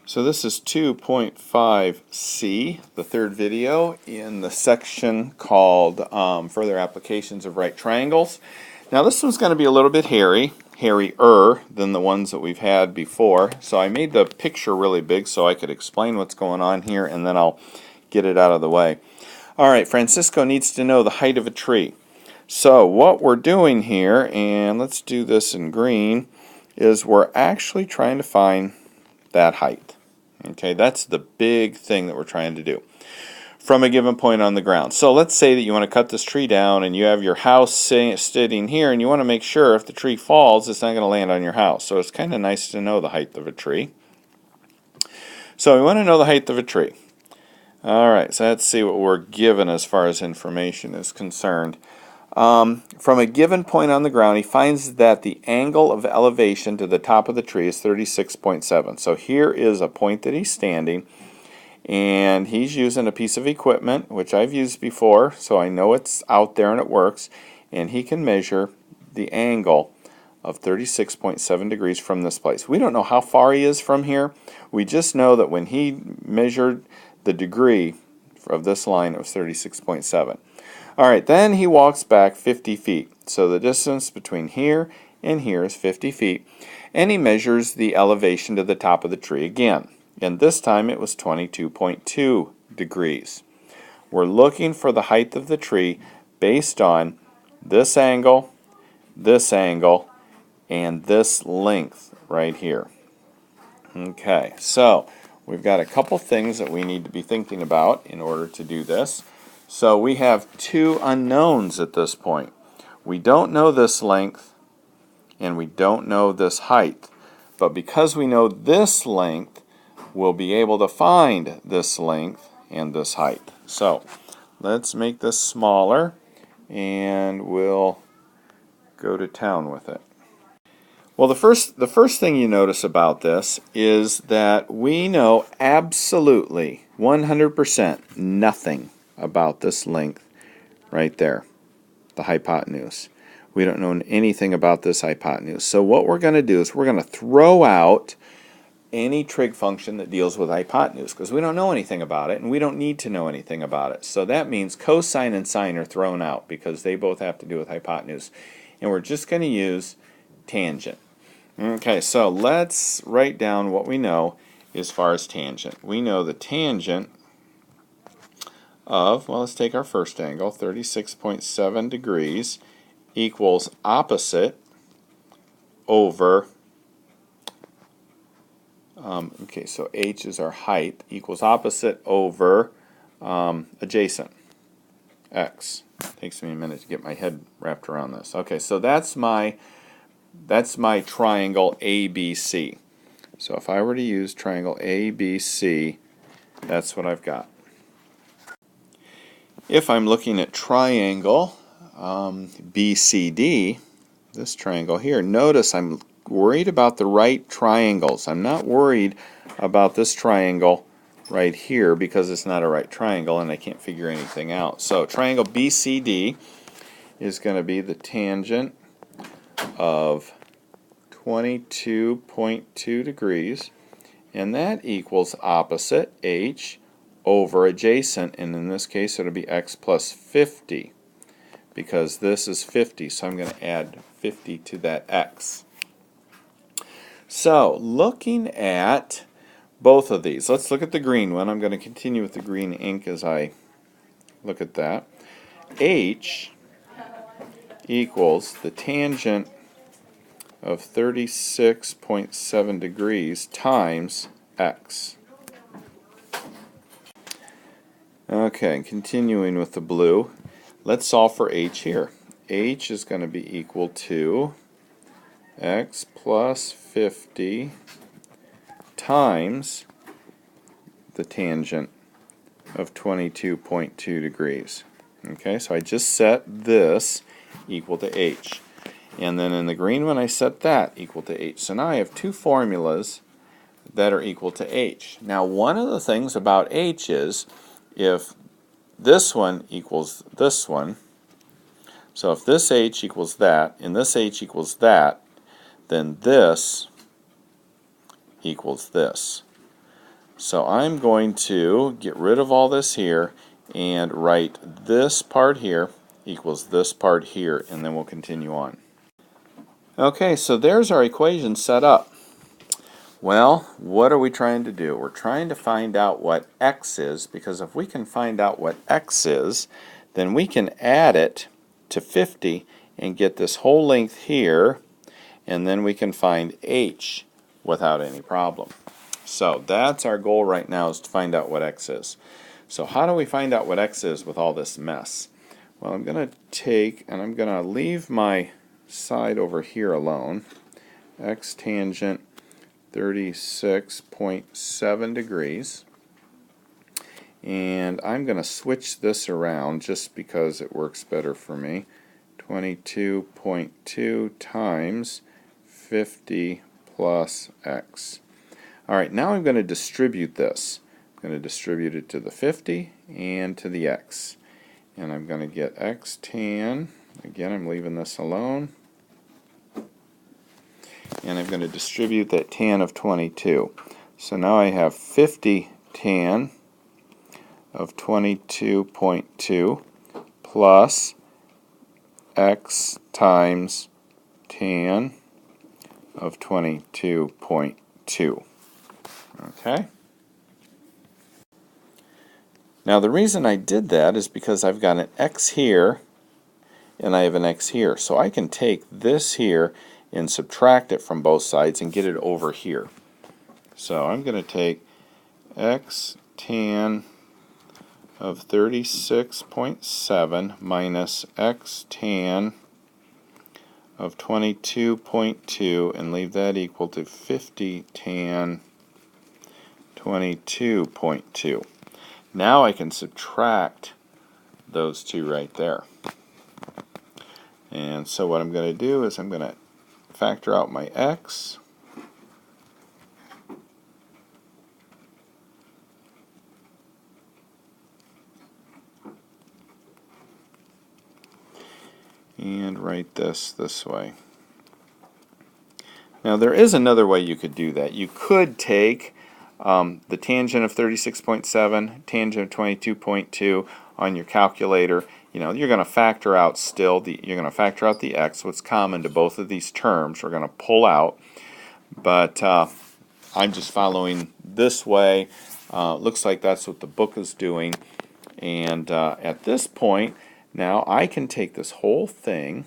So this is 2.5C, the third video in the section called Further Applications of Right Triangles. Now this one's going to be a little bit hairier than the ones that we've had before. So I made the picture really big so I could explain what's going on here, and then I'll get it out of the way. Alright, Francisco needs to know the height of a tree. So what we're doing here, and let's do this in green, is we're actually trying to find that height. Okay, that's the big thing that we're trying to do from a given point on the ground. So let's say that you want to cut this tree down and you have your house sitting here, and you want to make sure if the tree falls it's not going to land on your house. So it's kind of nice to know the height of a tree. So we want to know the height of a tree. Alright, so let's see what we're given as far as information is concerned. From a given point on the ground, he finds that the angle of elevation to the top of the tree is 36.7. So here is a point that he's standing, and he's using a piece of equipment, which I've used before, so I know it's out there and it works, and he can measure the angle of 36.7 degrees from this place. We don't know how far he is from here. We just know that when he measured the degree of this line, it was 36.7. Alright, then he walks back 50 feet. So the distance between here and here is 50 feet. And he measures the elevation to the top of the tree again. And this time it was 22.2 degrees. We're looking for the height of the tree based on this angle, and this length right here. Okay, so we've got a couple things that we need to be thinking about in order to do this. So we have two unknowns at this point. We don't know this length and we don't know this height. But because we know this length, we'll be able to find this length and this height. So let's make this smaller and we'll go to town with it. Well, the first thing you notice about this is that we know absolutely 100% nothing about this length right there, the hypotenuse. We don't know anything about this hypotenuse. So what we're going to do is we're going to throw out any trig function that deals with hypotenuse, because we don't know anything about it and we don't need to know anything about it. So that means cosine and sine are thrown out because they both have to do with hypotenuse. And we're just going to use tangent. Okay, so let's write down what we know as far as tangent. We know the tangent of, well, let's take our first angle, 36.7 degrees equals opposite over, okay, so h is our height, equals opposite over adjacent, x. Takes me a minute to get my head wrapped around this. Okay, so that's my triangle ABC. So if I were to use triangle ABC, that's what I've got. If I'm looking at triangle BCD, this triangle here, notice I'm worried about the right triangles. I'm not worried about this triangle right here because it's not a right triangle and I can't figure anything out. So triangle BCD is going to be the tangent of 22.2 degrees, and that equals opposite, h, over adjacent, and in this case it'll be x plus 50, because this is 50, so I'm going to add 50 to that x. So looking at both of these, let's look at the green one. I'm going to continue with the green ink as I look at that. H equals the tangent of 36.7 degrees times x. Okay, continuing with the blue, let's solve for h here. H is going to be equal to x plus 50 times the tangent of 22.2 degrees. Okay, so I just set this equal to h. And then in the green one I set that equal to h. So now I have two formulas that are equal to h. Now one of the things about h is if this one equals this one, so if this h equals that and this h equals that, then this equals this. So I'm going to get rid of all this here and write this part here equals this part here, and then we'll continue on. Okay, so there's our equation set up. Well, what are we trying to do? We're trying to find out what x is, because if we can find out what x is, then we can add it to 50 and get this whole length here, and then we can find h without any problem. So that's our goal right now, is to find out what x is. So how do we find out what x is with all this mess? Well, I'm going to take, and I'm going to leave my side over here alone. X tangent 36.7 degrees. And I'm going to switch this around just because it works better for me. 22.2 times 50 plus x. Alright, now I'm going to distribute this. I'm going to distribute it to the 50 and to the x. And I'm going to get x tan, again I'm leaving this alone, and I'm going to distribute that tan of 22. So now I have 50 tan of 22.2 plus x times tan of 22.2. Okay? Now the reason I did that is because I've got an x here and I have an x here. So I can take this here and subtract it from both sides and get it over here. So I'm going to take x tan of 36.7 minus x tan of 22.2 and leave that equal to 50 tan 22.2. Now I can subtract those two right there. And so what I'm going to do is I'm going to factor out my x. And write this way. Now there is another way you could do that. You could take the tangent of 36.7, tangent of 22.2 on your calculator. You know, you're going to factor out still, you're going to factor out the x, what's common to both of these terms. We're going to pull out, but I'm just following this way. Looks like that's what the book is doing. And at this point, now I can take this whole thing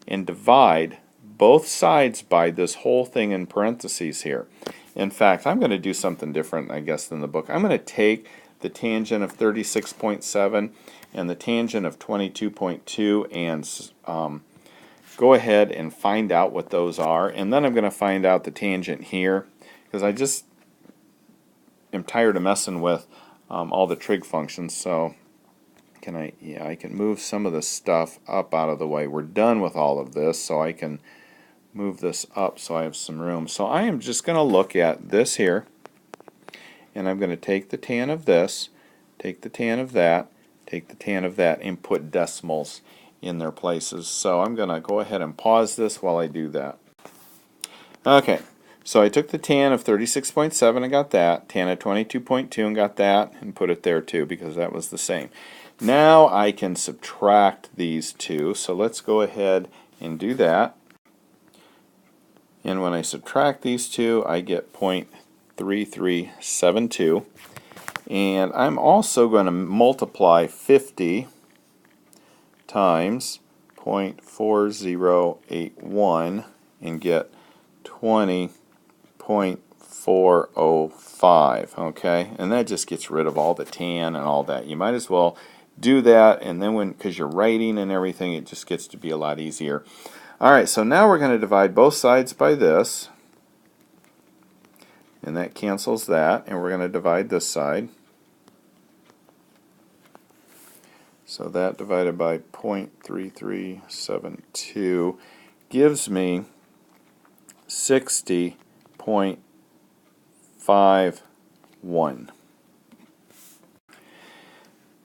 and divide both sides by this whole thing in parentheses here. In fact, I'm going to do something different, I guess, than the book. I'm going to take the tangent of 36.7 and the tangent of 22.2 and go ahead and find out what those are. And then I'm going to find out the tangent here, because I just am tired of messing with all the trig functions. So I can move some of this stuff up out of the way. We're done with all of this, so I can move this up so I have some room. So I am just going to look at this here, and I'm going to take the tan of this, take the tan of that, take the tan of that, and put decimals in their places. So I'm going to go ahead and pause this while I do that. Okay, so I took the tan of 36.7 and got that, tan of 22.2 and got that, and put it there too because that was the same. Now I can subtract these two, so let's go ahead and do that. And when I subtract these two, I get 0.3372. And I'm also going to multiply 50 times 0.4081 and get 20.405. Okay, and that just gets rid of all the tan and all that. You might as well do that, and then because you're writing and everything, it just gets to be a lot easier. Alright, so now we're going to divide both sides by this, and that cancels that, and we're going to divide this side. So that divided by 0.3372 gives me 60.51.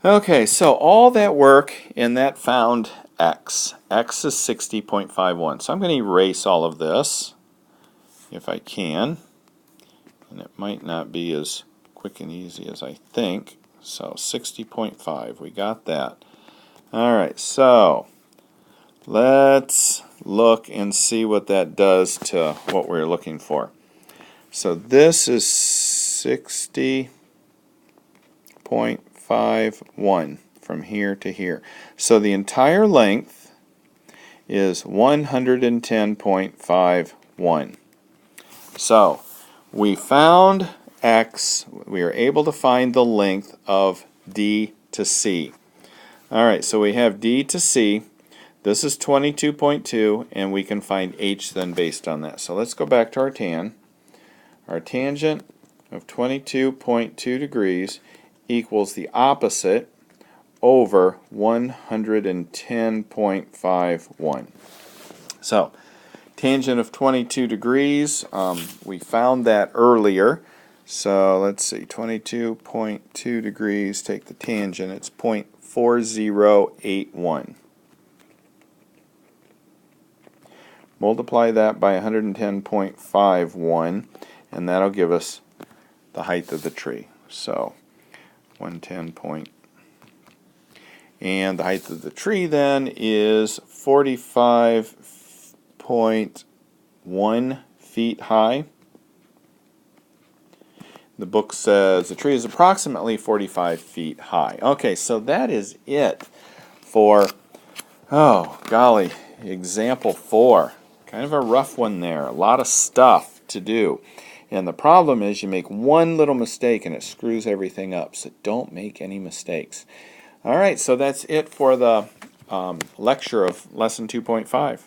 Okay, so all that work and that found x. X is 60.51. So I'm going to erase all of this if I can. And it might not be as quick and easy as I think. So 60.5, we got that. Alright, so let's look and see what that does to what we're looking for. So this is 60.51 from here to here. So the entire length is 110.51. So we found x, we are able to find the length of D to C. Alright, so we have D to C. This is 22.2, and we can find h then based on that. So let's go back to our tan. Our tangent of 22.2 degrees equals the opposite over 110.51. So tangent of 22 degrees, we found that earlier. So let's see, 22.2 degrees, take the tangent, it's 0.4081. Multiply that by 110.51, and that'll give us the height of the tree. So 110. And the height of the tree then is 45.1 feet high. The book says the tree is approximately 45 feet high. Okay, so that is it for, oh golly, example 4. Kind of a rough one there. A lot of stuff to do. And the problem is you make one little mistake and it screws everything up. So don't make any mistakes. Alright, so that's it for the lecture of lesson 2.5.